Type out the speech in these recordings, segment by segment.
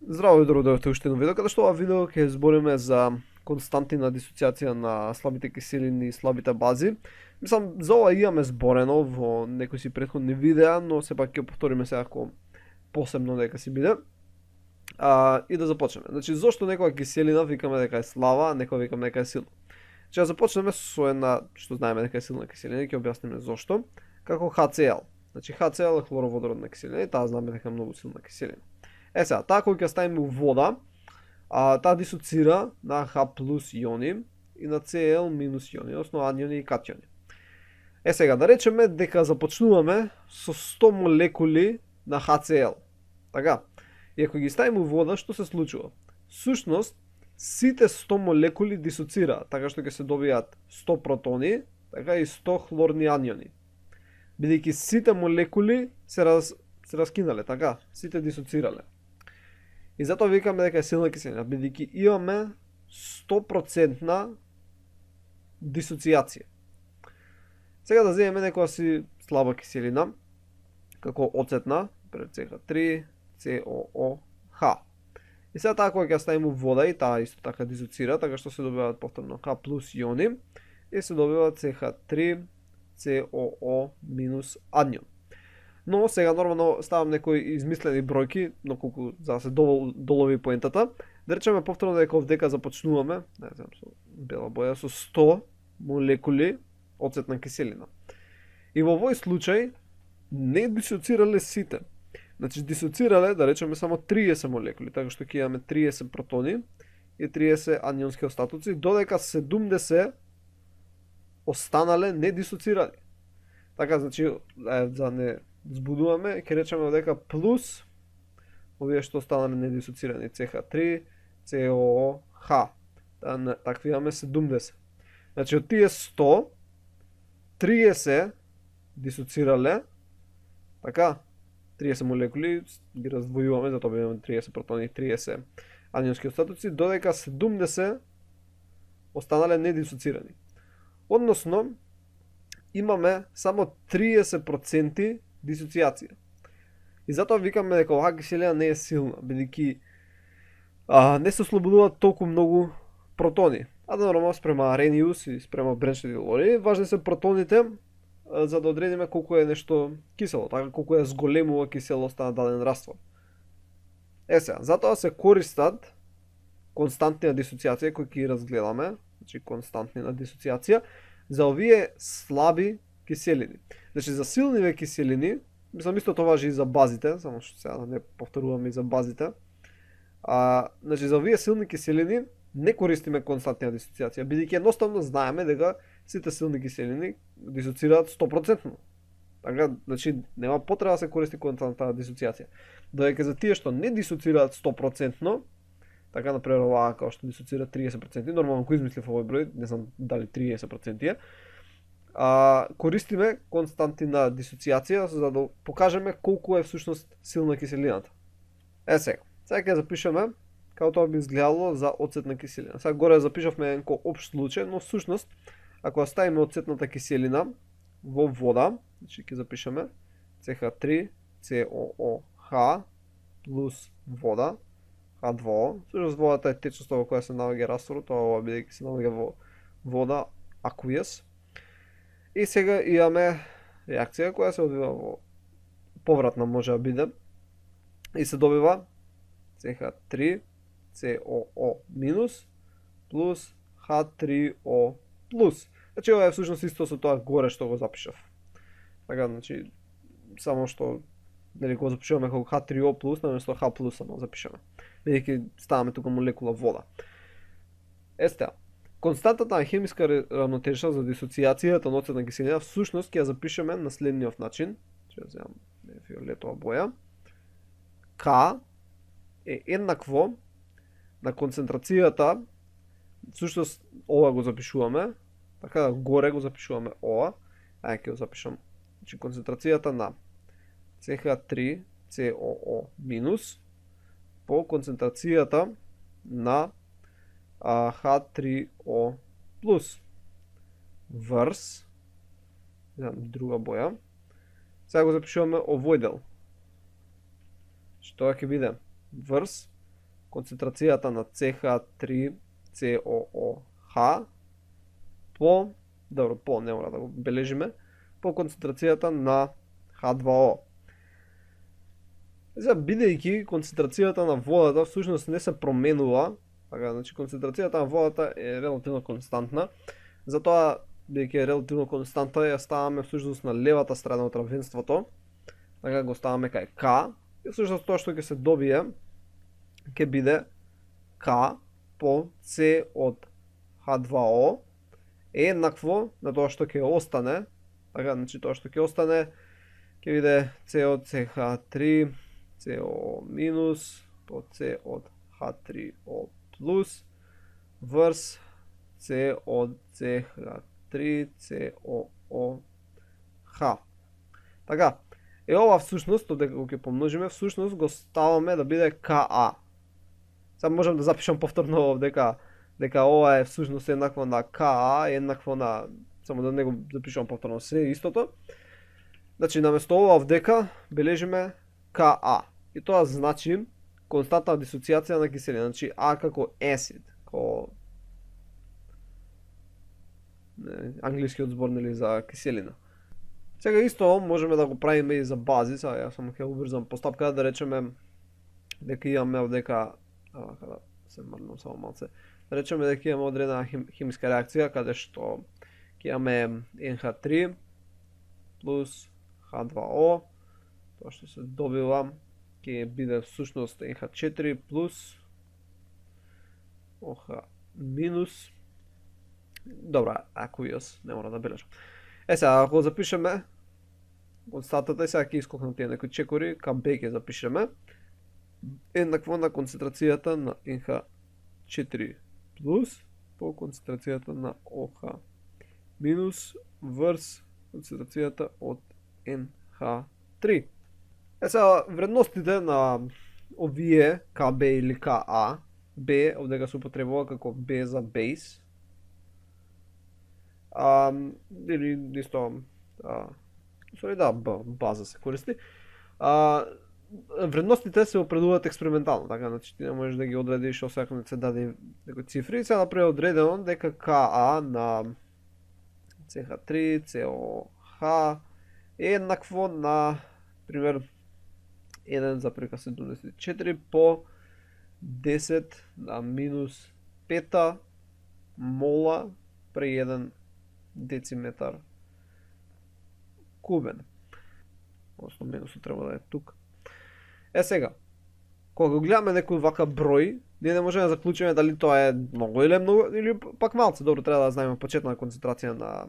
Здраво и добро дојдовте уште едно видео, каде што ова видео ќе збориме за константи на дисоциација на слабите киселини и слабите бази. Мислам, за ова имаме зборено во некои си претходни видеа, но сепак ќе повториме сега ако посебно дека си биде. И да започнеме. Значи, зошто некоја киселина викаме дека е слаба, а некоја викаме дека е силна? Значи, да започнеме со една, што знаеме дека е силна киселина, и ќе објасниме зошто, како HCl. Значи, HCl е хлороводородна киселина и таа знаеме дека е многу силна киселина. Сега, таа кој ќе ставиме во вода, таа дисоцира на H плюс иони и на Cl минус иони, односно аниони и катиони. Сега, да речеме дека започнуваме со 100 молекули на HCl. Така, и ако ги ставиме во вода, што се случува? Сушност, сите 100 молекули дисоцираат, така што ќе се добијат 100 протони, така и 100 хлорни аниони. Бидејќи сите молекули се раскинале, така, сите дисоцирале. И затоа викаме дека е силна киселина, бидејќи имаме 100% дисоциација. Сега да земеме некоја си слаба киселина, како оцетна, пред CH3, COOH. И сега таа која ќе ставиме вода и таа исто така дисоцира, така што се добиваат повторно H плюс иони и се добива CH3, COO минус анион. Но сега нормално ставам некои измислени бројки, но колку за да се долови поентата. Да речеме повторно дека овдека започнуваме, не знам, со бела боја, со 100 молекули оцетна киселина. И во овој случај не дисоцирале сите. Значи дисоцирале, да речеме, само 30 молекули, така што ќе имаме 30 протони и 30 анионски остатоци, додека 70 останале не дисоцирани. Така, значи, за не збудуваме, ќе речеме дека плюс овие што останале недисоцирани CH3, COOH. Такви имаме 70. Значи од тие 100, 30 дисоцирале, така, 30 молекули ги раздвојуваме, затоа имаме 30 протони и 30 анионски остатоци, додека 70 останале недисоцирани. Односно, имаме само 30% дисоциација. И затоа викаме дека оваа киселина не е силна, бидејќи не се ослободуваат толку многу протони. А да нормално спрема Арениус и спрема бренчеви лори, важни се протоните за да одредиме колку е нешто кисело, така колку е зголемува киселоста на даден раствор. Сега, затоа се користат константни на дисоциација кои ќе разгледаме, значи константни на дисоциација, за овие слаби киселини. Значи за силниве киселини, мислам истото важи и за базите, само што сега да не повторуваме и за базите. Значи за овие силни киселини не користиме константна дисоциација, бидејќи едноставно знаеме дека сите силни киселини дисоцираат 100%. Така, значи нема потреба да се користи константна дисоциација. Додека за тие што не дисоцираат 100%, така например оваа како што дисоцира 30%, нормално кој измислив овој број, не знам дали 30% е, користиме константи на дисоциација за да покажеме колку е всушност силна киселината. Сега ќе запишеме како тоа би изгледало за оцетна киселина. Сега горе запишавме еден општ случај, но всушност ако ставиме оцетната киселина во вода, значи ќе запишеме CH3, COOH плюс вода, H2O. Всушност водата е течност во која се наоѓа растворот, тоа бидејќи се наоѓа во вода aqueous. И сега имаме реакција која се одвива во повратна може да биде и се добива CH3, COO минус плюс H3O плюс. Значи ова е всушност исто со тоа горе што го запишав. Така, значи само што нели го запишуваме како H3O плюс, наместо H плюс само запишаме. Бидејќи ставаме тука молекула вода. Сега, константата на хемиска равнотежа за дисоциацијата на оцетна киселина всушност ќе ја запишеме на следниот начин. Ќе ја земам фиолетова боја. K е еднакво на концентрацијата, всушност ова го запишуваме, така горе го запишуваме ова, ќе го запишам, значи концентрацијата на CH3, COO минус по концентрацијата на H3O плюс врз друга боја. Сега го запишуваме овој дел. Што ќе биде врз концентрацијата на CH3COOH по, добро, не мора да го бележиме, по концентрацијата на H2O. Сега, бидејќи концентрацијата на водата всушност не се променува, така, значи концентрацијата на водата е релативно константна, затоа, бидејќи е релативно константна, ја ставаме всушност на левата страна од равенството, така го ставаме кај K, и всушност тоа што ќе се добие, ќе биде K по C од H2O е еднакво на тоа што ќе остане, така, значи тоа што ќе остане ќе биде C од CH3, CO минус по C од H3O плюс врз C од CH3 COOH. Така, ова всушност, додека го ќе помножиме, всушност го ставаме да биде Ka. Сега можам да запишам повторно дека ова е всушност еднакво на Ka, еднакво на, само да не го запишам повторно, се истото. Значи, наместо ова овдека бележиме Ka. И тоа значи константна дисоциација на киселина. Значи, А како acid, како англискиот збор, нели, за киселина. Сега исто можеме да го правиме и за бази. Сега јас само ќе убрзам постапка, да речеме дека имаме овдека, када се мрднам само малце, да речеме дека имаме одредена химиска реакција каде што ќе имаме NH3 плюс H2O, тоа што се добива ќе биде всушност NH4 плюс OH минус. Добра, ако јас не мора да бележам. Сега, ако запишеме константата, и сега ќе искокнам тие некои чекори, кај B ќе запишеме еднакво на концентрацијата на NH4 плюс по концентрацијата на OH минус врз концентрацијата од NH3. Сега, вредностите на овие KB или KA, B овдека се употребува како B за base, или исто, база се користи. Вредностите се определуваат експериментално, така, значи ти не можеш да ги одредиш, освако не се даде некои цифри. Сега например одредено дека Ka на CH3, COH е еднакво на, пример, 1,74 по 10 на минус 5 мола при 1 дециметар кубен. Односно минусот треба да е тук. Сега, кога го гледаме некој вака број, ние не можеме да заклучиме дали тоа е многу или пак малце. Добро, треба да знаеме почетна концентрација на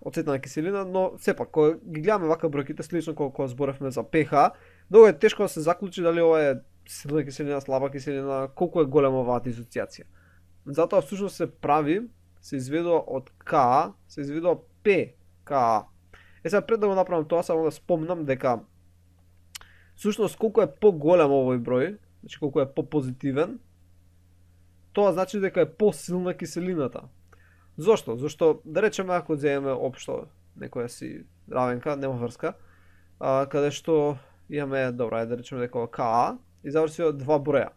оцетна киселина, но сепак, кога ги гледаме вака бројките, слично кога зборевме за pH, многу е тешко да се заклучи дали ова е силна киселина, слаба киселина, колку е голема оваа дисоциација. Затоа всушност се прави, се изведува од Ka, се изведува pKa. Сега пред да го направам тоа, само да спомнам дека всушност колку е поголем овој број, значи колку е попозитивен, тоа значи дека е посилна киселината. Зошто? Зашто, да речеме, ако земеме општо некоја си равенка, нема врска, каде што имаме, добра, да речеме дека Ka и заврши од два броја.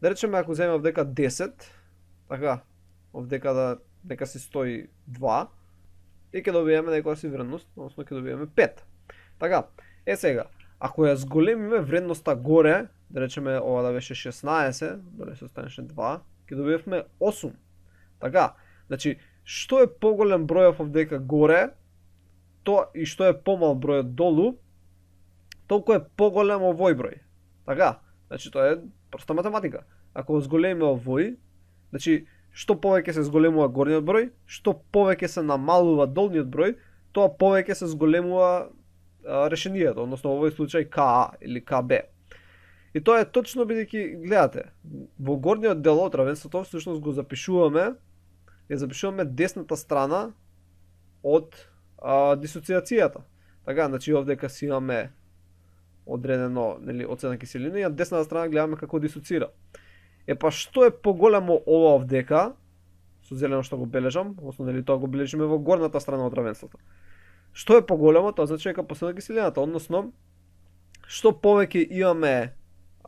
Да речеме, ако земеме овдека 10, така, овдека дека си стои 2, и ќе добиеме некоја си вредност, односно ќе добиеме 5. Така, сега, ако ја зголемиме вредноста горе, да речеме ова да беше 16, да се останеше 2, ќе добиевме 8. Така, значи, што е поголем бројот овдека горе, то и што е помал бројот долу, толку е поголем овој број. Така, значи тоа е проста математика. Ако го зголемиме овој, значи што повеќе се зголемува горниот број, што повеќе се намалува долниот број, тоа повеќе се зголемува решението, односно во овој случај Ka или KB. И тоа е точно бидејќи, гледате, во горниот дел од равенството всушност го запишуваме, ја запишуваме десната страна од дисоциацијата. Така, значи овдека си имаме одредено, нели, оцетна киселина и на десната страна гледаме како дисоцира. Па што е поголемо ова овдека, со зелено што го бележам, односно нели тоа го бележиме во горната страна од равенството. Што е поголемо, тоа значи дека посилна киселината, односно што повеќе имаме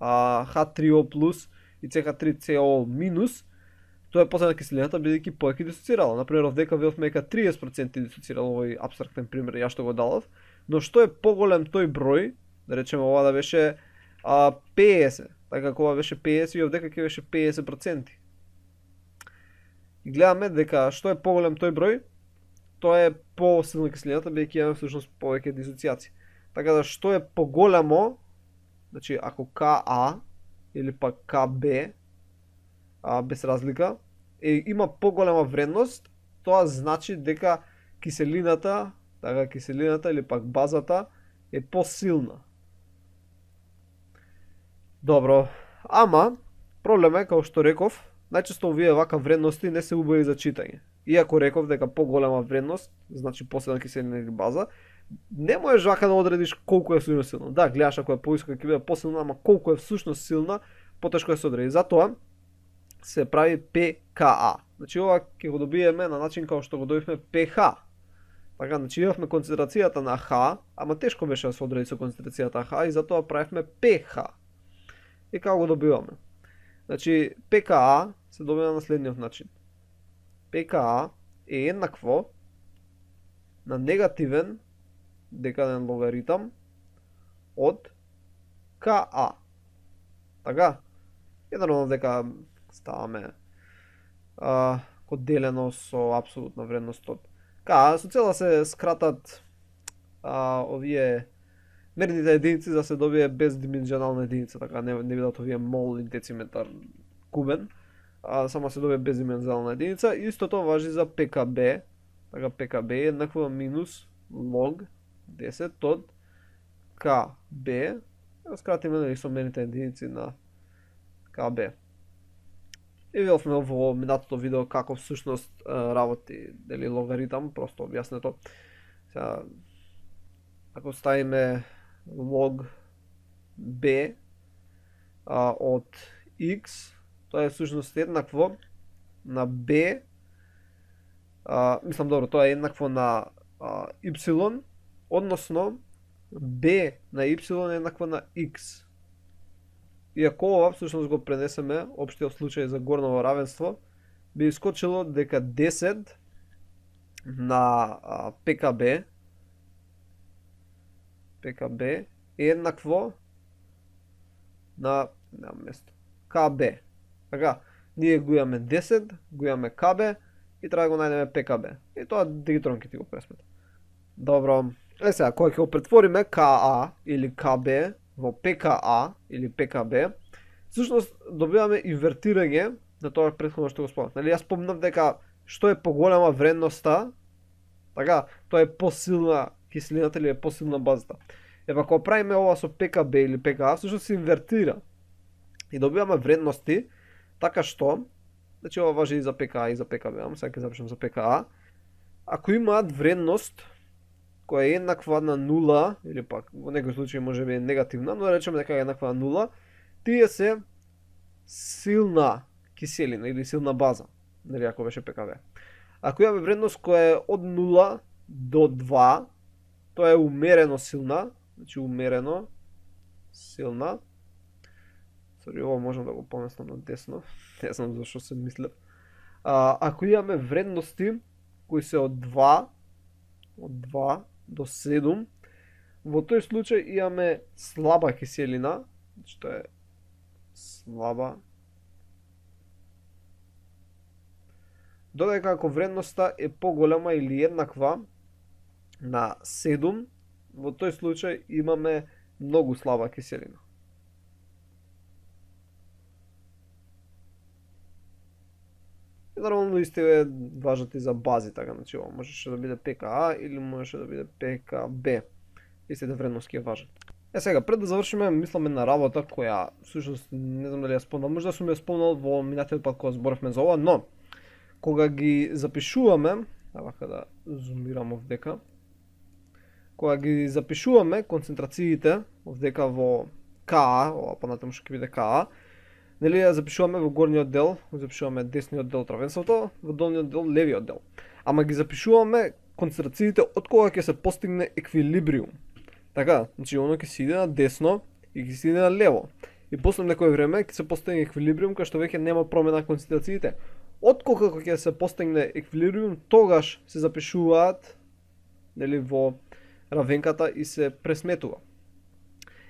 H3O плюс и CH3CO минус, тоа е посебна киселината бидејќи повеќе дисоцирала. Например, овдека видовме дека 30% дисоцирала овој апстрактен пример ја што го дадов, но што е поголем тој број, да речеме ова да беше 50, така кога беше 50 и овдека ќе беше 50%. И гледаме дека што е поголем тој број, тоа е посилна киселината бидејќи имаме всушност повеќе дисоцијации. Така да што е поголемо, значи ако Ka или пак Kb, без разлика, има поголема вредност, тоа значи дека киселината или пак базата е посилна. Добро, ама проблем е, како што реков, најчесто овие вака вредности не се убави за читање. Иако реков дека поголема вредност, значи посилна киселина или база, не можеш вака да одредиш колку е всушност силна. Да, гледаш ако е поиска ќе биде посилна, ама колку е всушност силна, потешко е се одреди. Затоа се прави pKa. Значи ова ќе го добиеме на начин како што го добивме pH. Така, значи имавме концентрацијата на H, ама тешко беше да се одреди со концентрацијата на H и затоа правевме pH. И како го добиваме? Значи pKa се добива на следниот начин. pKa е еднакво на негативен декаден логаритам од Ka. Така? И нормално дека ставаме делено со апсолутна вредност од Ka. Со цел да се скратат овие мерните единици за да се добие бездимензионална единица, така не бидат овие мол и дециметар кубен, само се добие бездимензионална единица. Истото важи за pKb. Така pKb е еднакво минус log 10 од Kb. Скратиме со мерните единици на Kb. И видовме во минатото видео како всушност работи дали логаритам, просто објаснето. Сега, ако ставиме log b од x, тоа е всушност еднакво на b, мислам добро, тоа е еднакво на y, односно b на y е еднакво на x. И ако ова всушност го пренесеме општиот случај за горново равенство, би искочило дека 10 на pKb е еднакво на место Kb. Така, ние го имаме 10, го имаме Kb и треба да го најдеме pKb. И тоа дигитрон ќе ти го пресмета. Добро, сега, кога ќе го претвориме Ka или Kb во pKa или pKb, всушност добиваме инвертирање на тоа претходно што го спомнав. Нели јас спомнав дека што е поголема вредноста, така, тоа е посилна киселината или е посилна базата. Ева кога правиме ова со pKb или pKa, всушност се инвертира и добиваме вредности така што, значи ова важи и за pKa и за pKb, ама сега ќе запишам за pKa. Ако имаат вредност која е еднаква на 0, или пак во некој случај може би е негативна, но да речеме дека е еднаква на 0, тие се силна киселина или силна база, нели ако беше pKb. Ако имаме вредност која е од 0 до 2, тоа е умерено силна, значи умерено силна. Сори, ова можам да го поместам на десно, не знам зашто се мислев. Ако имаме вредности кои се од 2 до 7, во тој случај имаме слаба киселина, што е слаба. Додека ако вредноста е поголема или еднаква на 7, во тој случај имаме многу слаба киселина. И нормално исти важат и за бази, така, значи ова можеше да биде pKa или можеше да биде pKb. Истите вредности ќе важат. Сега, пред да завршиме, мислам една работа која, всушност, не знам дали ја спомнал, можда сум ја спомнал во минатиот пат кога зборавме за ова, но кога ги запишуваме, вака да зумирам овдека, кога ги запишуваме концентрациите овдека во Ka, ова понатаму што ќе биде Ka, нели ја запишуваме во горниот дел, го запишуваме десниот дел равенството, во долниот дел левиот дел. Ама ги запишуваме концентрациите од кога ќе се постигне еквилибриум. Така, значи оно ќе се иде на десно и ќе се иде на лево. и после некое време ќе се постигне еквилибриум кај што веќе нема промена на концентрациите. Отколку ќе се постигне еквилибриум, тогаш се запишуваат нели во равенката и се пресметува.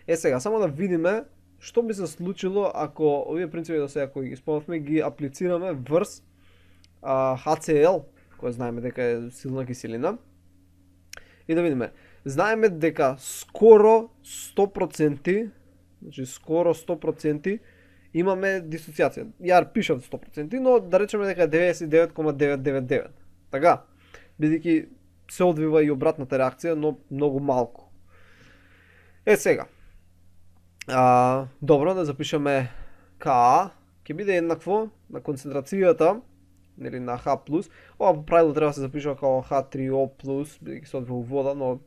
Сега само да видиме што би се случило ако овие принципи до сега кои ги спомнавме ги аплицираме врз HCl, кој знаеме дека е силна киселина. И да видиме. Знаеме дека скоро 100%, значи скоро 100% имаме дисоциација. Ја пишав 100%, но да речеме дека 99,999. Така, бидејќи се одвива и обратната реакција, но многу малку. Сега. Добро, да запишеме Ka, ќе биде еднакво на концентрацијата, нели на H+. Ова по правило треба да се запишува како H3O+, бидејќи се одвива вода, но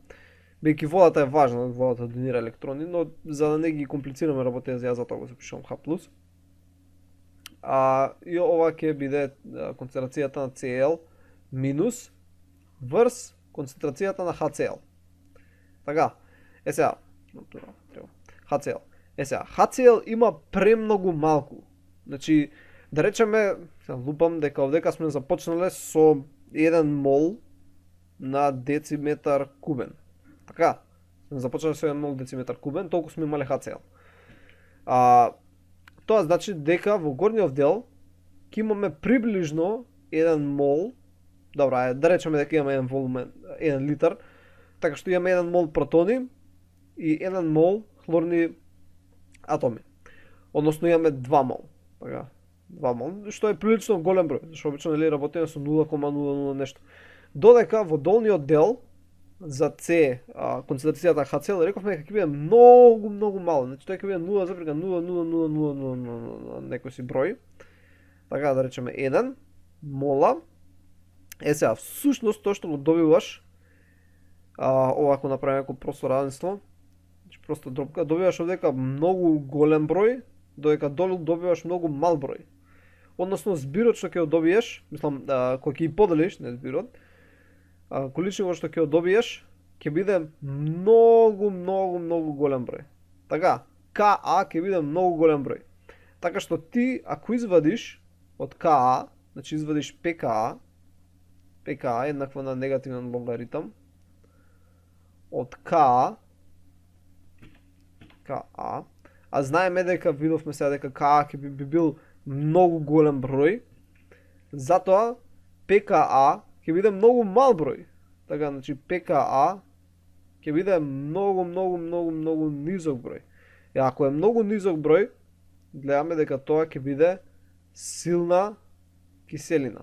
бидејќи водата е важна, водата донира електрони, но за да не ги комплицираме работите, ја затоа го запишувам H+. И ова ќе биде концентрацијата на Cl минус врз концентрацијата на HCl. Така, сега, HCl. Сега, HCl има премногу малку. Значи, да речеме, лупам дека овдека сме започнале со 1 мол на дециметар кубен. Така, сме започнале со 1 мол дециметар кубен, толку сме имале HCl. Тоа значи дека во горниот дел ќе имаме приближно 1 мол, добра, да речеме дека имаме 1 волумен, 1 литар, така што имаме 1 мол протони и 1 мол хлорни атоми. Односно имаме 2 мол. Така, 2 мол, што е прилично голем број, зашто обично нели работиме со 0,00 нешто. Додека во долниот дел за C концентрацијата HCl рековме дека ќе биде многу мало. Значи тоа ќе биде 0,00000 некој си број. Така да речеме 1 мола. Сега, всушност тоа што го добиваш, ова ако направиме како просто равенство, значи проста дробка, добиваш овдека многу голем број, додека долу добиваш многу мал број. Односно збирот што ќе го добиеш, мислам, кој ќе ги поделиш, не збирот, количниот што ќе го добиеш ќе биде многу голем број. Така, Ka ќе биде многу голем број. Така што ти ако извадиш од Ka, значи извадиш pKa е еднакво на негативен логаритам од Ka, а знаеме дека видовме сега дека Ka ќе би бил многу голем број, затоа pKa ќе биде многу мал број. Така, значи pKa ќе биде многу низок број. И ако е многу низок број, гледаме дека тоа ќе биде силна киселина.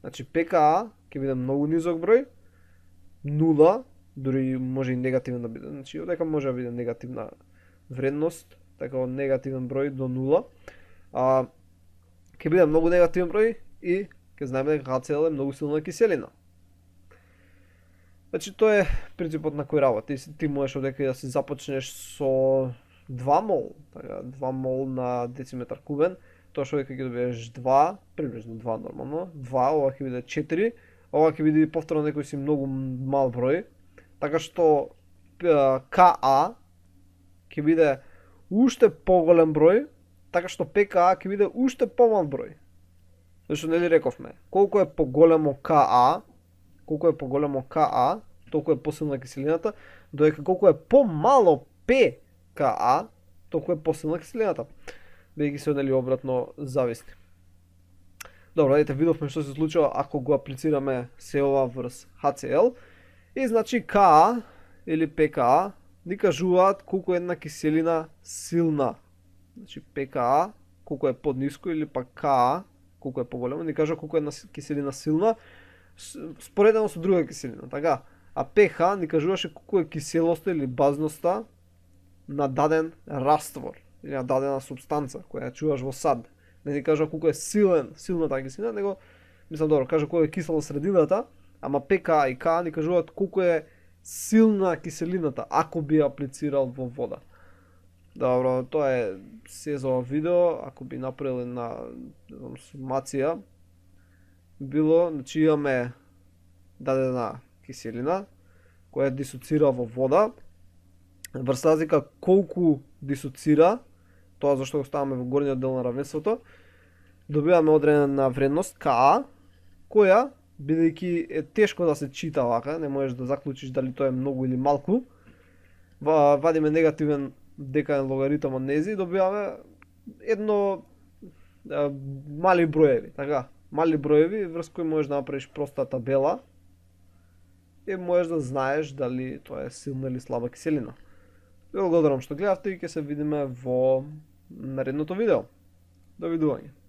Значи pKa ќе биде многу низок број, 0, дури може и негативен да биде. Значи одека може да биде негативна вредност, така од негативен број до 0. Ќе биде многу негативен број и ќе знаеме дека HCl е многу силна киселина. Значи тоа е принципот на кој работи. Ти можеш одека да се започнеш со 2 мол, така 2 мол на дециметар кубен, тоа што дека ќе добиеш 2, приближно 2 нормално, 2, ова ќе биде 4, ова ќе биде повторно некој си многу мал број, така што Ka ќе биде уште поголем број, така што pKa ќе биде уште помал број. Зашто нели рековме, колку е поголемо Ka, толку е посилна киселината, додека колку е помало pKa, толку е посилна киселината. Бидејќи се нели обратно зависни. Добро, ете видовме што се случува ако го аплицираме се ова врз HCl. И значи Ka или pKa ни кажуваат колку е една киселина силна. Значи pKa колку е подниско или пак Ka колку е поголемо, ни кажува колку е една киселина силна споредено со друга киселина, така. А pH ни кажуваше колку е киселоста или базноста на даден раствор или на дадена супстанца која ја чуваш во сад. Не ни кажува колку е силна таа киселина, него мислам добро, кажа колку е кисела средината, ама pK и Ka ни кажуваат колку е силна киселината ако би аплицирал во вода. Добро, тоа е се за ова видео. Ако би направил една сумација, било, значи имаме дадена киселина која дисоцира во вода. Врз разлика колку дисоцира тоа зашто го ставаме во горниот дел на равенството, добиваме одредена вредност Ka, која, бидејќи е тешко да се чита вака, не можеш да заклучиш дали тоа е многу или малку, вадиме негативен декаден логаритам од нези, добиваме едно мали броеви, така, мали броеви врз кои можеш да направиш проста табела и можеш да знаеш дали тоа е силна или слаба киселина. Ви благодарам што гледавте и ќе се видиме во наредното видео. Довидување.